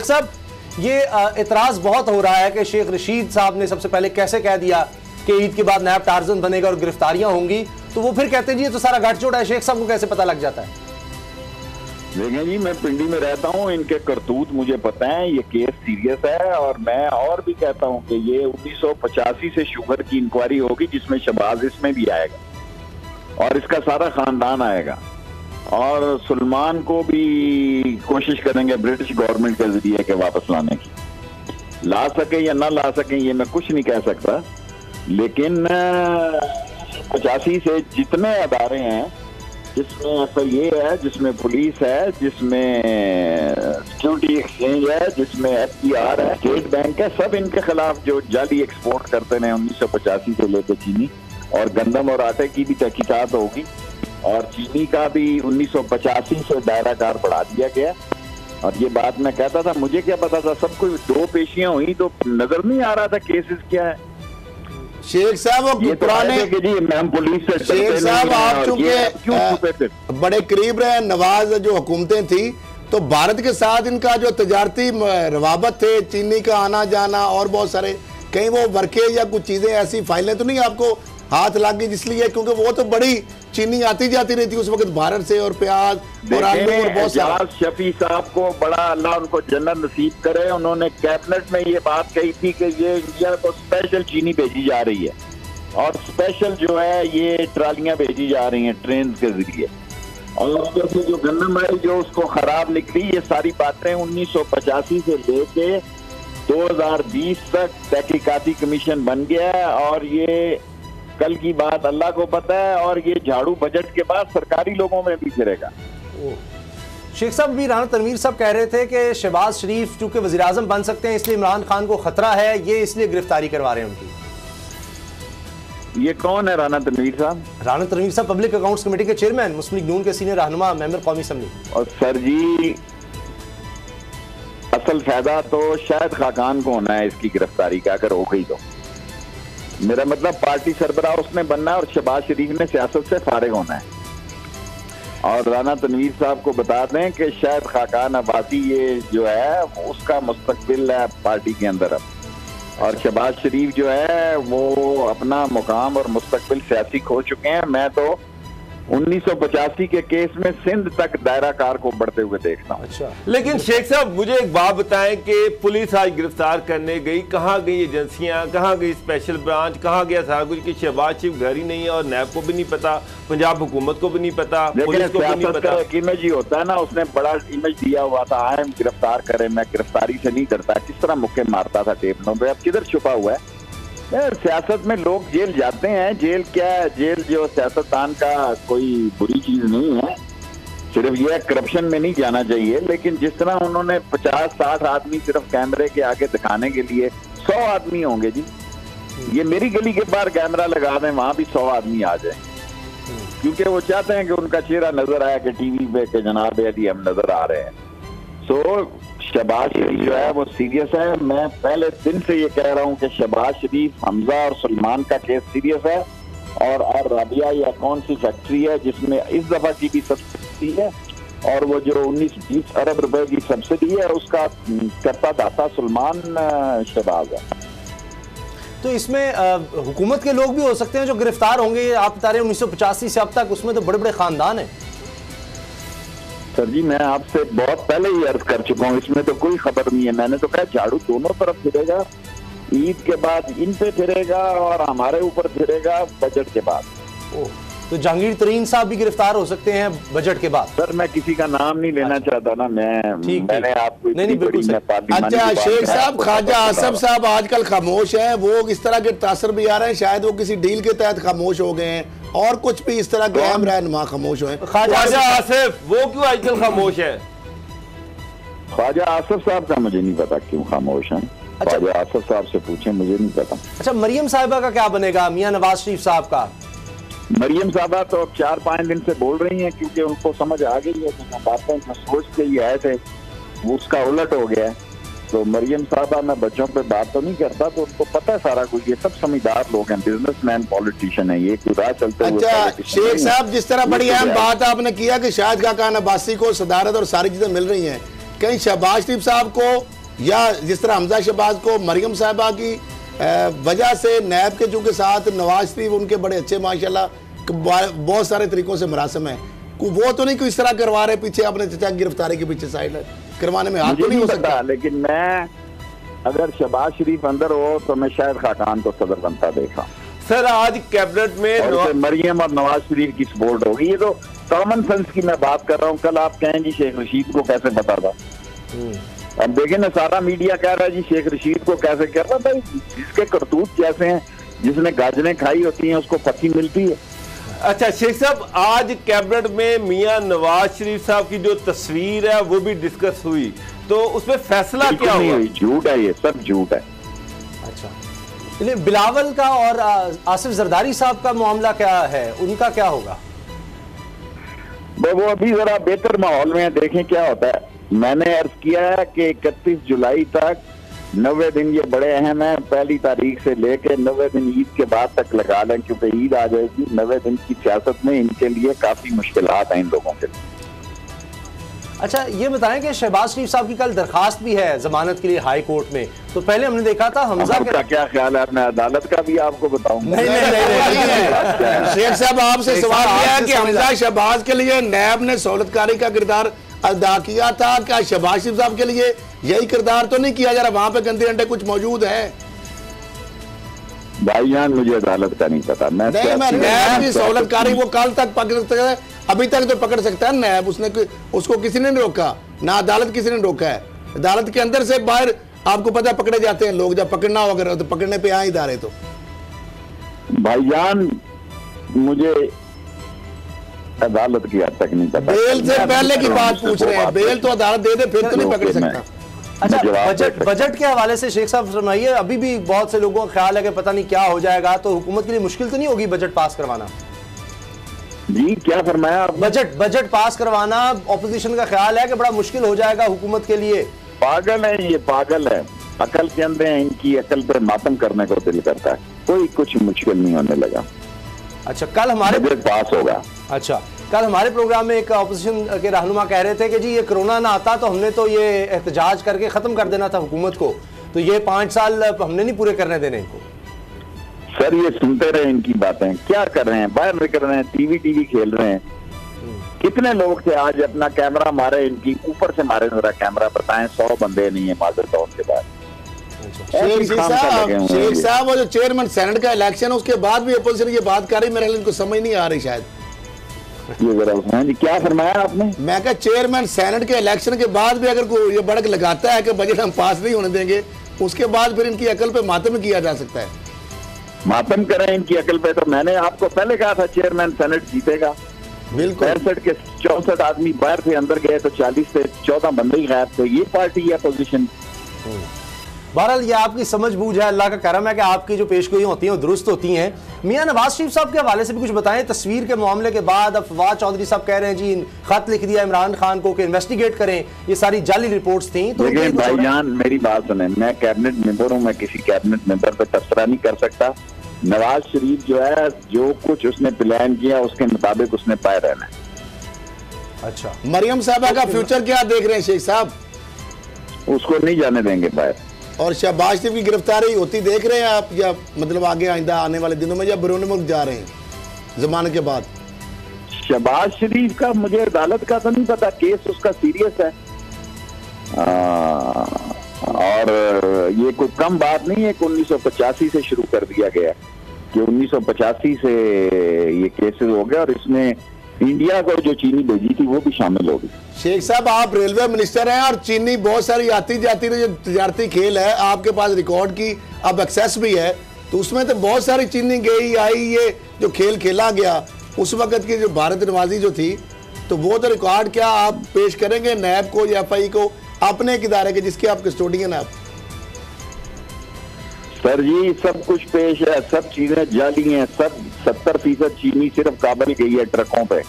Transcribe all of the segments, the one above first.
साहब, ये इतराज बहुत हो रहा है कि शेख रशीद साहब ने सबसे पहले कैसे कह दिया कि ईद के बाद नायब टार्जन बनेगा और गिरफ्तारियां होंगी, तो वो फिर कहते हैं जी ये तो सारा गठजोड़ है। शेख साहब को कैसे पता लग जाता है? देखें जी, मैं पिंडी में रहता हूँ, इनके करतूत मुझे पता है, ये केस सीरियस है। और मैं और भी कहता हूँ कि ये 1985 से शुगर की इंक्वायरी होगी जिसमें शहबाज इसमें भी आएगा और इसका सारा खानदान आएगा, और सलमान को भी कोशिश करेंगे ब्रिटिश गवर्नमेंट के जरिए के वापस लाने की। ला सके या ना ला सके ये मैं कुछ नहीं कह सकता, लेकिन 85 से जितने अदारे हैं, जिसमें FIA है, जिसमें पुलिस है, जिसमें सिक्योरिटी एक्सचेंज है, जिसमें FBR है, स्टेट बैंक है, सब इनके खिलाफ जो जाली एक्सपोर्ट करते हैं 1985 से लेकर चीनी और गंदम और आटे की भी तहकीकात होगी। और चीनी का भी 1985 से दायरा कार बढ़ा दिया गया। और ये बात मैं कहता था, मुझे क्या पता था, सब कुछ दो पेशियां हुई तो नजर नहीं आ रहा था केसेस क्या है। शेख साहब वो पुराने हम पुलिस से शेख साहब आप चूंकि बड़े करीब रहे नवाज जो हुकूमतें थी, तो भारत के साथ इनका जो तजारती रवाबत थे, चीनी का आना जाना और बहुत सारे, कहीं वो वर्के या कुछ चीजें ऐसी फाइलें तो नहीं आपको हाथ लग गई जिसलिए, क्योंकि वो तो बड़ी चीनी आती जाती रहती उस वक्त भारत से, और प्याज और आलू और बहुत सारा। शफी साहब को बड़ा अल्लाह उनको जन्नत नसीब करे, उन्होंने कैबिनेट में ये बात कही थी कि ये इंडिया को स्पेशल चीनी भेजी जा रही है और स्पेशल जो है ये ट्रालियां भेजी जा रही हैं ट्रेन के जरिए, और उधर से जो गन्नम आई जो उसको खराब निकली। ये सारी बातें 1985 से लेके 2020 तक तहकीकाती कमीशन बन गया, और ये कल की बात अल्लाह को पता है, और ये झाड़ू बजट के बाद सरकारी लोगों में भी फिरेगा। शेख साहब भी राना तनवीर साहब कह रहे थे कि शहबाज शरीफ चूंकि वज़ीर आज़म बन सकते हैं इसलिए इमरान खान को खतरा है, ये इसलिए गिरफ्तारी करवा रहे हैं उनकी। ये कौन है राना तनवीर साहब? राना तनवीर साहब पब्लिक अकाउंट्स कमेटी के चेयरमैन, मुस्लिम लीग नून के सीनियर रहनुमा, मेंबर कौमी असेंबली। और सर जी, असल फायदा तो शायद खाकान को होना है इसकी गिरफ्तारी का, अगर हो गई तो। मेरा मतलब पार्टी सरबराह उसने बनना है और शहबाज शरीफ ने सियासत से फारिग होना है। और राना तनवीर साहब को बता दें कि शायद खाकान अब्बासी ये जो है उसका मुस्तकबिल है पार्टी के अंदर अब, और शहबाज शरीफ जो है वो अपना मुकाम और मुस्तकबिल सियासी खो चुके हैं। मैं तो 1985 के केस में सिंध तक दायरा कार को बढ़ते हुए देखता हूँ। अच्छा, लेकिन शेख साहब मुझे एक बात बताएं कि पुलिस आज गिरफ्तार करने गई, कहाँ गई एजेंसियां, कहाँ गई स्पेशल ब्रांच, कहाँ गया सारा कुछ, कि शहबाज शरीफ घर ही नहीं है और नैब को भी नहीं पता, पंजाब हुकूमत को भी नहीं पता, पुलिस को भी नहीं पता। इमेज ही होता है ना, उसने बड़ा इमेज दिया हुआ था, आए हम गिरफ्तार करें, मैं गिरफ्तारी से नहीं डरता, किस तरह मुक्के मारता था टेबलों पे, अब किधर छुपा हुआ है। सियासत में लोग जेल जाते हैं, जेल क्या है, जेल जो सियासतदान का कोई बुरी चीज नहीं है, सिर्फ ये करप्शन में नहीं जाना चाहिए। लेकिन जिस तरह उन्होंने 50-60 आदमी सिर्फ कैमरे के आगे दिखाने के लिए, 100 आदमी होंगे जी, ये मेरी गली के बाहर कैमरा लगा दें, वहां भी 100 आदमी आ जाए, क्योंकि वो चाहते हैं कि उनका चेहरा नजर आया कि टीवी पे के जनाब अली हम नजर आ रहे हैं। सो शहबाज शरीफ जो है वो सीरियस है। मैं पहले दिन से ये कह रहा हूँ कि शहबाज शरीफ, हमजा और सलमान का केस सीरियस है, और राबिया या कौन सी फैक्ट्री है जिसमें इस दफा की भी सब्सिडी है, और वो जो 19-20 अरब रुपए की सब्सिडी है उसका करता दाता सलमान शहबाज है। तो इसमें हुकूमत के लोग भी हो सकते हैं जो गिरफ्तार होंगे। आप बता रहे हैं 1985 से अब तक, उसमें तो बड़े बड़े खानदान है। सर जी, मैं आपसे बहुत पहले ही अर्ज कर चुका हूँ, इसमें तो कोई खबर नहीं है। मैंने तो कहा झाड़ू दोनों तरफ फिरेगा, ईद के बाद इन पे फिरेगा और हमारे ऊपर फिरेगा बजट के बाद। तो जहांगीर तरीन साहब भी गिरफ्तार हो सकते हैं बजट के बाद। सर मैं किसी का नाम नहीं लेना चाहता ना, मैंने आपको नहीं बिल्कुल। अच्छा शेख साहब, ख्वाजा आसिफ साहब आजकल खामोश हैं, वो इस तरह के तासर भी आ रहे हैं, शायद वो किसी डील के तहत खामोश हो गए हैं, और कुछ भी इस तरह के अहम रहनुमा खामोश हुए। ख्वाजा आसिफ वो क्यों आजकल खामोश है? ख्वाजा आसिफ साहब का मुझे नहीं पता क्यों खामोश है। ख्वाजा आसिफ साहब से पूछें, मुझे नहीं पता। अच्छा, मरियम साहिबा का क्या बनेगा, मियां नवाज शरीफ साहब का? मरियम साहबा तो 4-5 दिन से बोल रही हैं, क्योंकि उनको समझ आ गई है कि बातें जो सोच के ही आए थे वो उसका उलट हो गया है। तो मरियम साहबा, मैं बच्चों पे बात तो नहीं करता, तो उनको पता है सारा कुछ, ये सब समझदार लोग हैं, बिजनेसमैन पॉलिटिशियन है, ये खुदा चलते हुए। अच्छा शेख साहब, जिस तरह बड़ी अहम बात आपने किया कि शाहिद खाकान अब्बासी को सदारत और सारी चीजें मिल रही हैं, कहीं शहबाज शरीफ साहब को या जिस तरह हमजा शहबाज को मरियम साहिबा की वजह से नैब के चूँकि साथ नवाज शरीफ उनके बड़े अच्छे माशाल्लाह बहुत सारे तरीकों से मरासम है, वो तो नहीं कोई इस तरह करवा रहे पीछे अपने चचा की गिरफ्तारी के पीछे साइड करवाने में हाथ तो नहीं हो सकता। लेकिन मैं अगर शहबाज शरीफ अंदर हो तो मैं शायद खाकान को सदर बनता देखा। सर आज कैबिनेट में मरियम और नवाज शरीफ की सपोर्ट होगी, ये तो कॉमन सेंस की मैं बात कर रहा हूँ। कल आप कहें जी शेख रशीद को कैसे पता था, अब देखें ना सारा मीडिया कह रहा है जी शेख रशीद को कैसे कह रहा भाई, जिसके करतूत कैसे हैं, जिसने गाजरें खाई होती हैं उसको पत्ती मिलती है। अच्छा शेख साहब, आज कैबिनेट में मियां नवाज शरीफ साहब की जो तस्वीर है वो भी डिस्कस हुई, तो उसमें फैसला क्या हुआ? झूठ है, ये सब झूठ है। अच्छा, चलिए बिलावल का और आसिफ जरदारी साहब का मामला क्या है, उनका क्या होगा? वो अभी जरा बेहतर माहौल में देखें क्या होता है। मैंने अर्ज किया है कि 31 जुलाई तक 90 दिन ये बड़े अहम हैं, पहली तारीख से लेके 90 दिन ईद के बाद तक लगा लें, क्योंकि ईद आ जाएगी। 90 दिन की सियासत में इनके लिए काफी मुश्किलात हैं इन लोगों के लिए। अच्छा ये बताएं कि शहबाज शरीफ साहब की कल दरखास्त भी है जमानत के लिए हाई कोर्ट में, तो पहले हमने देखा था हमजा का क्या ख्याल है, मैं अदालत का भी आपको बताऊंगा। नहीं शेख साहब आपसे सवाल किया है कि हमजा शहबाज के लिए नैब ने सहूलतकारी का किरदार अदा किया था, क्या शहबाज शरीफ साहब के लिए यही किरदार तो नहीं किया जा रहा? वहां पे गंदे अंडे कुछ मौजूद है भाईजान, मुझे अदालत का नहीं पता। मैं नैब की सहूलतकारी वो कल तक पकड़ सकता है, अभी तक तो पकड़ सकता है नैब, उसको किसी ने नहीं रोका, ना अदालत किसी ने रोका है। अदालत के अंदर से बाहर आपको पता पकड़े जाते हैं लोग, जब पकड़ना हो अगर तो पकड़ने पे आए इदारे। तो भाईजान मुझे अदालत की हद तक नहीं पता, बेल से पहले की बात पूछ रहे हैं, बेल तो अदालत दे दे फिर तो नहीं पकड़ सकता। अच्छा बजट के हवाले से शेख साहब फरमाइए, अभी भी बहुत से लोगों का ख्याल है कि पता नहीं क्या हो जाएगा, तो हुकूमत के लिए मुश्किल तो नहीं होगी बजट पास करवाना? जी क्या फरमाया आप? बजट पास करवाना ऑपोजिशन का ख्याल है कि बड़ा मुश्किल हो जाएगा हुकूमत के लिए। पागल है ये, पागल है, अकल के अंदर है, इनकी अकल पे मातम करने को दिल करता है। कोई कुछ मुश्किल नहीं होने लगा। अच्छा कल हमारे पास होगा। अच्छा कल हमारे प्रोग्राम में एक ऑपोजिशन के रहनुमा कह रहे थे कि जी ये कोरोना ना आता तो हमने तो ये एहतजाज करके ख़त्म कर देना था हुकूमत को, तो ये 5 साल हमने नहीं पूरे करने देने इनको। सर ये सुनते रहे इनकी बातें, क्या कर रहे हैं, बाहर निकल रहे हैं, टीवी खेल रहे हैं। कितने लोग थे आज अपना कैमरा मारे, इनकी ऊपर से मारे जरा कैमरा, बताएं 100 बंदे नहीं है माजर टाउन के बाद। शेख साहब वो जो चेयरमैन सेनेट का इलेक्शन उसके बाद भी अपोजिशन ये बात कर रही, मेरे ख्याल इनको समझ नहीं आ रही शायद। ये जरा जी क्या फरमाया आपने? मैं कहा चेयरमैन सेनेट के इलेक्शन के बाद भी अगर कोई ये बड़क लगाता है कि बजट हम पास नहीं होने देंगे, उसके बाद फिर इनकी अकल पे मातम किया जा सकता है। मातम करें इनकी अकल पे, तो मैंने आपको पहले कहा था चेयरमैन सेनेट जीतेगा। बिल्कुल 65 के 64 आदमी बाहर से अंदर गए तो 40 से 14 बंदे ही गायब, तो ये पार्टी है अपोजिशन। बहरहाल ये आपकी समझ बूझ है, अल्लाह का करम है कि आपकी जो पेशगोई होती हैं वो दुरुस्त होती हैं। मियां नवाज शरीफ साहब के हवाले से भी कुछ बताएं। तस्वीर के मामले के बाद अब फवाद चौधरी साहब कह रहे हैं जी खत लिख दिया इमरान खान को कि इन्वेस्टिगेट करें, ये सारी जाली रिपोर्ट्स थी। तो भाईजान मेरी बात सुने, मैं कैबिनेट मेंबर हूँ, मैं किसी कैबिनेट मेंबर पर तबसरा नहीं कर सकता। नवाज शरीफ जो है जो कुछ उसने प्लान किया उसके मुताबिक उसने पाए रहना है। अच्छा मरियम साहबा का फ्यूचर क्या देख रहे हैं शेख साहब? उसको नहीं जाने देंगे बाहर। और शहबाज शरीफ की गिरफ्तारी होती देख रहे हैं आप, या मतलब आगे आइंदा आने वाले दिनों में, या बैरून मुल्क जा रहे हैं जमानत के बाद? शहबाज शरीफ का मुझे अदालत का तो नहीं पता, केस उसका सीरियस है और ये कोई कम बात नहीं है कि 1985 से शुरू कर दिया गया कि 1985 से ये केसेस हो गए और इसमें इंडिया को जो चीनी भेजी थी वो भी शामिल होगी। शेख साहब आप रेलवे मिनिस्टर हैं और चीनी बहुत सारी आती जाती जो तजारती खेल है, आपके पास रिकॉर्ड की अब एक्सेस भी है, तो उसमें तो बहुत सारी चीनी गई आई, ये जो खेल खेला गया उस वक्त की जो भारत नवाजी जो थी, तो वो तो रिकॉर्ड क्या आप पेश करेंगे नैब को या FI को, अपने एक इदारे के जिसके आप कस्टोडियन हैं आप? सर जी सब कुछ पेश है, सब चीजें जाली हैं, सब 70% चीनी सिर्फ काबल गई है ट्रकों पे।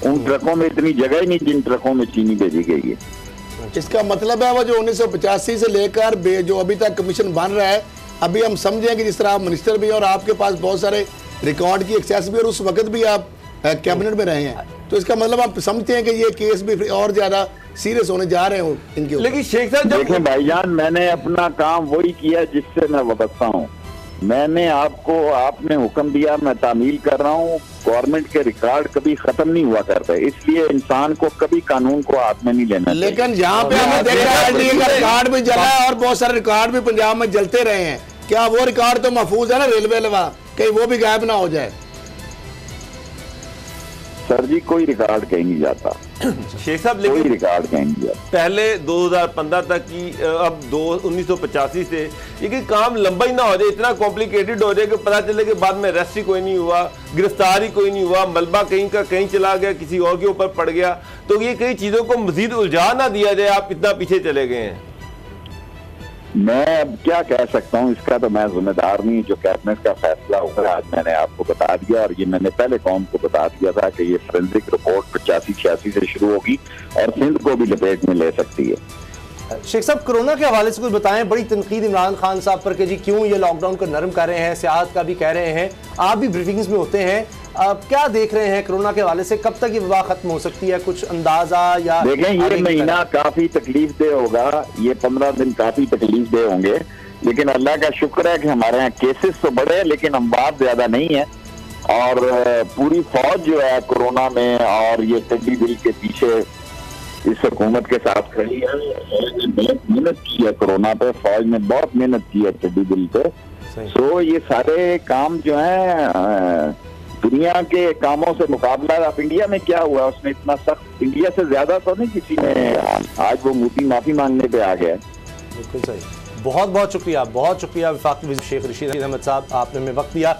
उन ट्रकों में इतनी जगह ही नहीं जिन ट्रकों में चीनी भेजी गई है। इसका मतलब है वो जो 1985 से लेकर जो अभी तक कमीशन बन रहा है, अभी हम समझें कि जिस तरह आप मिनिस्टर भी और आपके पास बहुत सारे रिकॉर्ड की एक्सेस भी और उस वक्त भी आप कैबिनेट में रहे हैं, तो इसका मतलब आप समझते हैं कि ये केस भी और ज्यादा सीरियस होने जा रहे हो इनके ऊपर। लेकिन शेख साहब देखें भाईजान, मैंने अपना काम वही किया जिससे मैं वाबस्ता हूँ। मैंने आपने हुक्म दिया, मैं तामील कर रहा हूँ। गवर्नमेंट के रिकॉर्ड कभी खत्म नहीं हुआ करते, इसलिए इंसान को कभी कानून को हाथ में नहीं लेना। लेकिन यहाँ पे हमें देखा RTA का रिकॉर्ड भी जला है और बहुत सारे रिकॉर्ड भी पंजाब में जलते रहे हैं। क्या वो रिकॉर्ड तो महफूज है ना रेलवे वाला, कहीं वो भी गायब ना हो जाए? सर जी कोई रिकॉर्ड कहीं नहीं जाता शेख साहब, कोई लेकिन रिकॉर्ड कहीं नहीं जाता। पहले 2015 तक की, अब 1985 से ये काम लंबा ही ना हो जाए, इतना कॉम्प्लिकेटेड हो जाए कि पता चले कि बाद में अरेस्ट ही कोई नहीं हुआ, गिरफ्तार ही कोई नहीं हुआ, मलबा कहीं का कहीं चला गया, किसी और के ऊपर पड़ गया। तो ये कई चीजों को मजीद उलझा ना दिया जाए, आप इतना पीछे चले गए हैं। मैं अब क्या कह सकता हूँ, इसका तो मैं जिम्मेदार नहीं। जो कैबिनेट का फैसला होगा आज मैंने आपको बता दिया, और ये मैंने पहले कौम को बता दिया था कि ये फोरेंसिक रिपोर्ट 85-86 से शुरू होगी और सिंध को भी लपेट में ले सकती है। शेख साहब, कोरोना के हवाले से कुछ बताएं। बड़ी तनकीद इमरान खान साहब पर कि जी क्यों ये लॉकडाउन को नरम कर रहे हैं, सियाहत का भी कह रहे हैं, आप भी ब्रीफिंग्स में होते हैं। अब क्या देख रहे हैं कोरोना के हवाले से, कब तक ये वबा खत्म हो सकती है, कुछ अंदाजा? या देखें, ये महीना काफी तकलीफ दे होगा, ये 15 दिन काफी तकलीफ दे होंगे, लेकिन अल्लाह का शुक्र है कि हमारे यहाँ केसेस तो बढ़े हैं लेकिन अमवात ज्यादा नहीं है। और पूरी फौज जो है कोरोना में और ये टिड्डी दिल के पीछे इस हुकूमत के साथ खड़ी है। फौज ने बहुत मेहनत की है कोरोना पे, फौज ने बहुत मेहनत की है टिड्डी दिल पे। सो ये सारे काम जो है दुनिया के कामों से मुकाबला, अब इंडिया में क्या हुआ, उसमें इतना सख्त, इंडिया से ज्यादा तो नहीं किसी ने, आज वो मोदी माफी मांगने पे आ गया। बिल्कुल सही। बहुत बहुत शुक्रिया, बहुत शुक्रिया वफाकी शेख रशीद अहमद साहब, आपने हमें वक्त दिया।